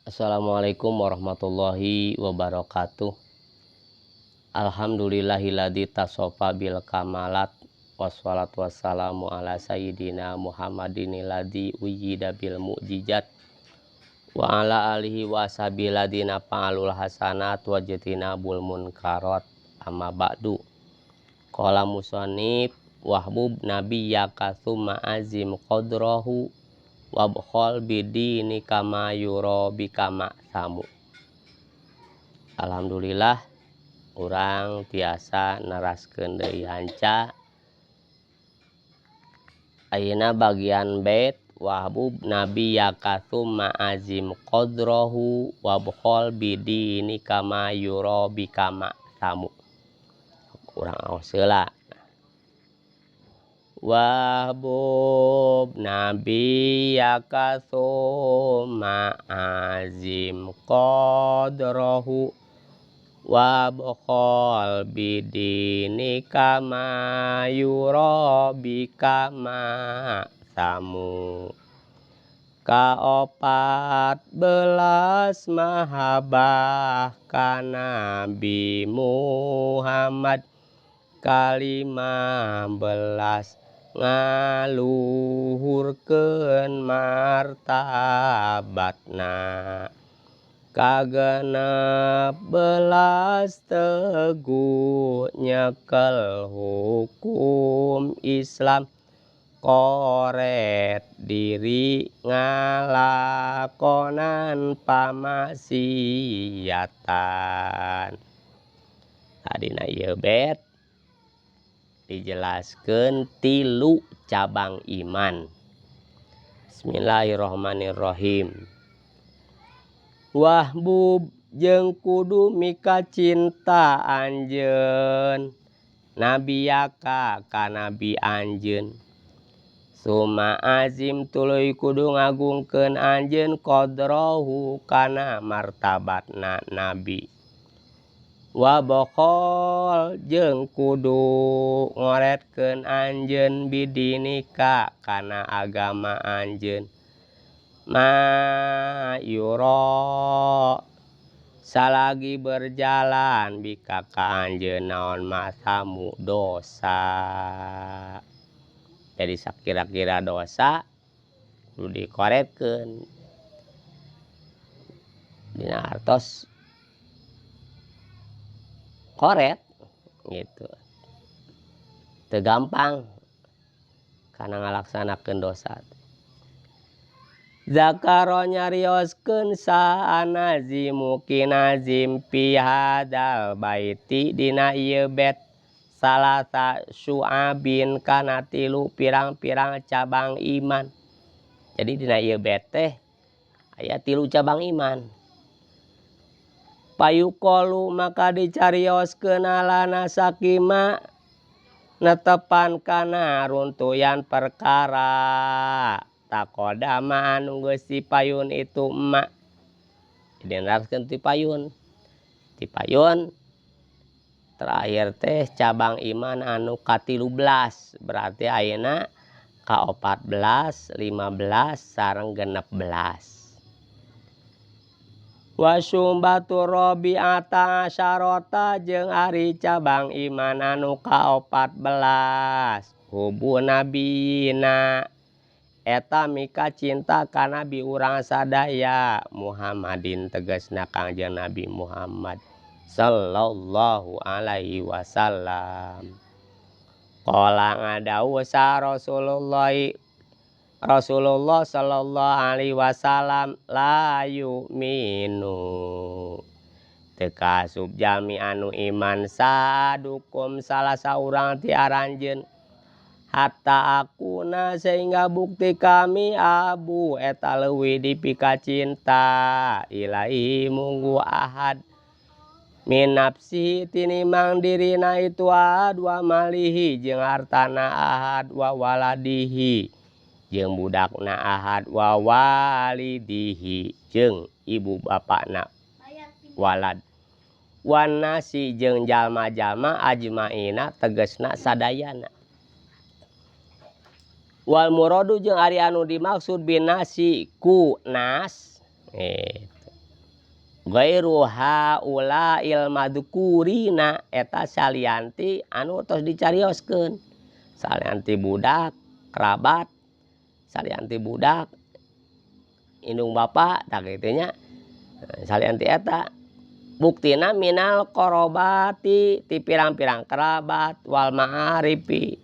Assalamualaikum warahmatullahi wabarakatuh. Alhamdulillahilladzi tasofa bil kamalat wassalatu wassalamu ala sayyidina Muhammadinil ladzi uyyida bil mu'jizat wa ala alihi wa sahbihi ladina fa'alul hasanat wa jatinabul munkarat amma ba'du. Qala musannif wahbub nabiyyaka tsumma azim qadrahu wabkhol bidini kama yuro bikama samu. Alhamdulillah urang tiasa neraskeun deui hanca ayeuna bagian bait wahbub nabiyyaka tsumma azim qadrahu wabkhol bidini kama yuro bikama samu. Urang aos heula. Wahbub nabiyyaka tsumma azim qadrahu wabkhol bidinika ma yura bikama samu. Kaopat belas mahabah ka Nabi Muhammad kalima belas ngaluhurkeun martabatna kagenep belas teguh nyekel hukum Islam koret diri ngalakonan pamaksiatan. Adina ieu bet dijelaskeun tilu cabang iman. Bismillahirrahmanirrahim. Wahbub jeung kudu mika cinta anjeun nabiyyaka ka nabi anjeun. Summa azim tuluy kudu ngagungkeun anjeun qadrahu kana martabatna nabi. Wabkhol jeung kudu ngoretkeun anjeun bidinika kana agama anjeun. Ma yura salagi berjalan bika ka anjeun naon masamu dosa. Jadi sakira-kira dosa kudu dikoretkeun. Dina artos koret gitu. Teu gampang kana ngalaksanakeun dosa. Zakaro nyarioskeun sa anazimu kinazim fi hadal baiti dina ieu bet salasa syu'abin kana tilu pirang-pirang cabang iman. Jadi dina ieu bet teh aya tilu cabang iman. Payukolu maka dicarioskeun alana sakima netepan kana runtuyan perkara takodama anu geus dipayun itu emak. Jadi neraskeun ti payun. Ti payun terakhir teh cabang iman anu ka-13 berarti ayeuna ka-14, 15 sareng 16. Wasumbatu robi'ata asyarota jeung ari cabang iman anu ka-14 hubu nabiyina eta mika cinta ka nabi urang sadaya Muhammadin tegasna Kangjeng Nabi Muhammad sallallahu alaihi wasallam. Qala ngadawuh sa Rasulullah sallallahu alaihi wasallam la yu'minu teu kasub jalmi anu iman sadukum salah saurang ti aranjeun hatta akuna sehingga bukti kami abu eta leuwih dipika cinta ilahi munggu ahad min nafsi tinimang dirina itu ahad wa malihi jeung hartana ahad wa waladihi jeung budakna ahad wa walidihi jeung ibu bapakna walad wan nasi jeung jalma-jalma ajmaina tegasna sadayana. Wal muradu jeung ari anu dimaksud binasi ku nas ghairu haula'il madkurina eta salianti anu tos dicarioskeun salianti budak kerabat salianti budak indung bapa tak kitu nya salianti eta buktina minal korobati ti pirang-pirang kerabat wal ma'arifi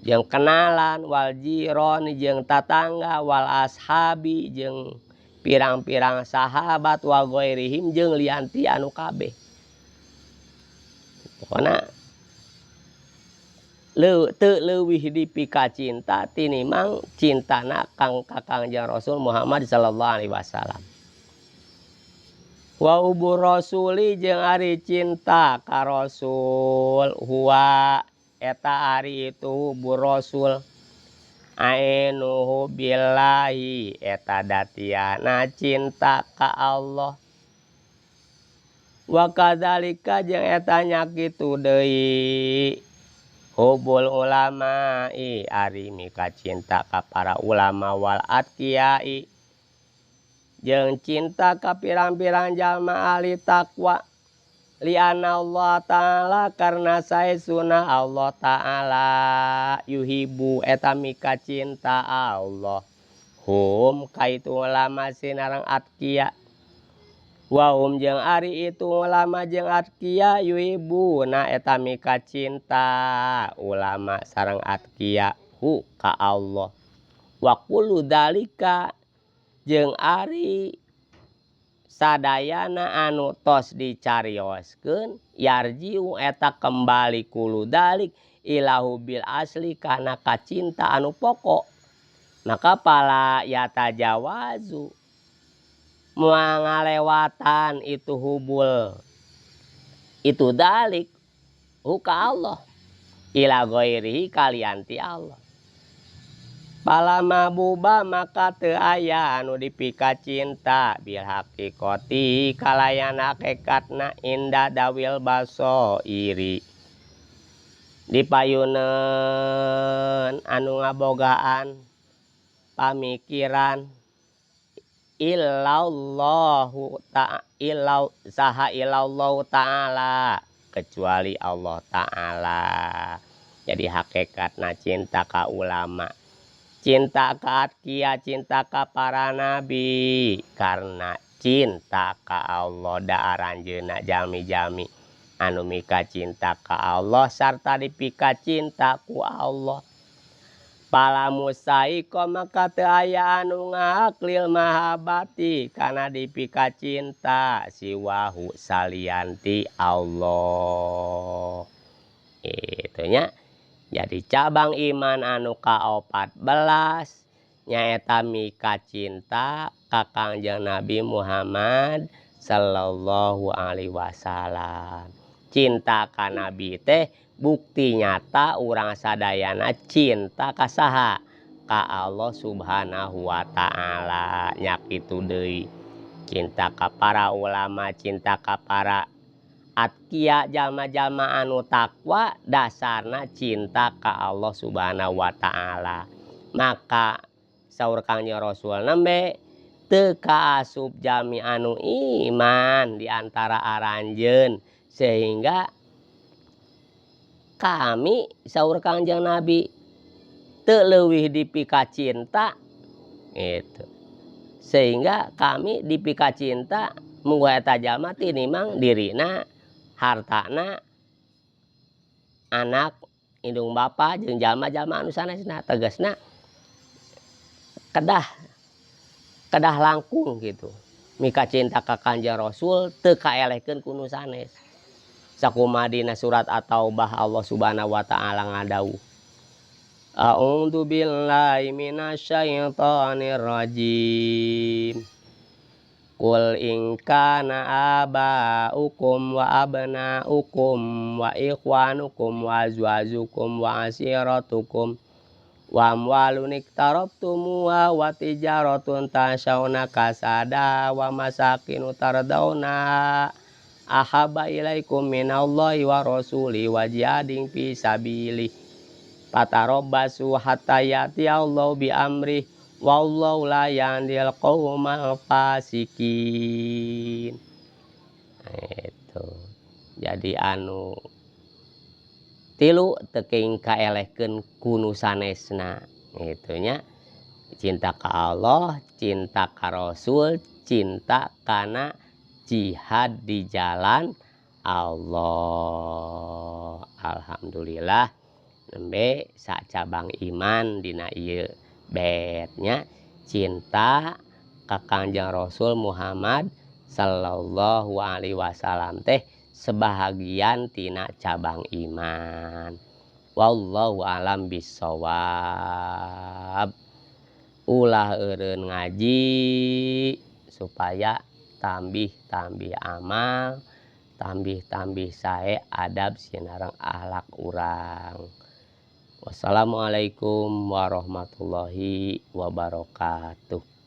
jeung kenalan wal jiron jeung tatangga wal ashabi jeung pirang-pirang sahabat wa ghairihim jeung lianti anu kabeh pokona teu leuwih dipika cinta tinimang cintana kang Kangjeng Rasul Muhammad sallallahu alaihi wasallam. Wa ubur rasuli jeung ari cinta ka Rasul huwa eta ari itu ubur Rasul ainuhu billahi eta datiana cinta ka Allah. Wa kadzalika jeung eta nya kitu deui hubul ulama'i ari mika cinta ka para ulama wal atqiyai jeung cinta ka pirang-pirang jalma ahli takwa li'anna Allah ta'ala karna saesuna Allah ta'ala yuhibu eta mika cinta Allah hum kaitu ulama sinarang atqiya wa hum jeung ari itu ulama jeung atqiya yuhibu na eta mika cinta ulama sareng atqiya hu ka Allah wa kullu dalika jeung ari sadayana anu tos dicarioskeun yarjiu eta kembali kulu dalik ilahu bil asli kana ka cinta anu pokok maka pala yata jawazu moal ngalewatan itu hubul itu dalik huka Allah ila ghairihi kalianti Allah pala mabuba maka teu aya anu dipika cinta bil haqiqati kalayan hakikatna inda dawil basoiri dipayuneun anu ngabogaan pamikiran illallahu ta'ala kecuali Allah ta'ala. Jadi hakikatna cinta ka ulama cinta ka atqiya cinta ka para nabi karena cinta ka Allah da aranjeuna jami-jami anu mika cinta ka Allah sarta dipika cinta ku Allah pala musaiko maka teu aya anu ngahaklil mahabati kana dipika cinta siwahu salianti Allah itu nya. Jadi cabang iman anu ka-14 nyaeta mika cinta ka Kangjeng Nabi Muhammad sallallahu alaihi wasallam. Cinta ka Nabi teh bukti nyata urang sadayana cinta ka saha ka Allah subhanahu wa ta'ala nya kitu deui. Cinta ka para ulama cinta ka para atqiya jalma-jalma anu takwa dasarna cinta ka Allah subhanahu wa ta'ala maka saur Kangjeng Rasul nembe teu kaasup jalmi anu iman diantara aranjeun sehingga kami saur Kangjeng Nabi teu leuwih dipika cinta gitu sehingga kami dipika cinta muga eta jalma tinimang dirina hartana anak indung bapa jeung jalma-jalma anu sanesna tegasna kedah langkung gitu mika cinta ka Kangjeng Rasul teu kaelehkeun ku nu sanes sakumaha dina surat At-Taubah Allah subhanahu wa ta'ala ngadawuh a'udzu billahi minasyaitonir rajim Qul in kana aba'ukum wa abna'ukum wa ikhwanukum wa azwajukum wa asiratukum wa amwalun iktarabtumuha wa tijaratun tasyawna kasada wa masakinu tardawna ahabba ilaikum minallahi wa rasuli wa jihadin fi sabilihi fatarabbasu hatta ya'tiyallahu bi amrihi wallahu la yahdil qaumal fasikin. itu jadi anu tilu teuing kaelehkeun kunu sanesna itunya cinta ka Allah, cinta ka Rasul, cinta kana jihad di jalan Allah. Alhamdulillah nembe sacabang iman dina ieu betnya cinta ka Kangjeng Rasul Muhammad sallallahu alaihi wasallam teh sebahagian tina cabang iman. Wallahu alam bissawab. Ulah eureun ngaji supaya tambih-tambih amal, tambih-tambih sae adab sinareng akhlak urang. Wassalamualaikum warahmatullahi wabarakatuh.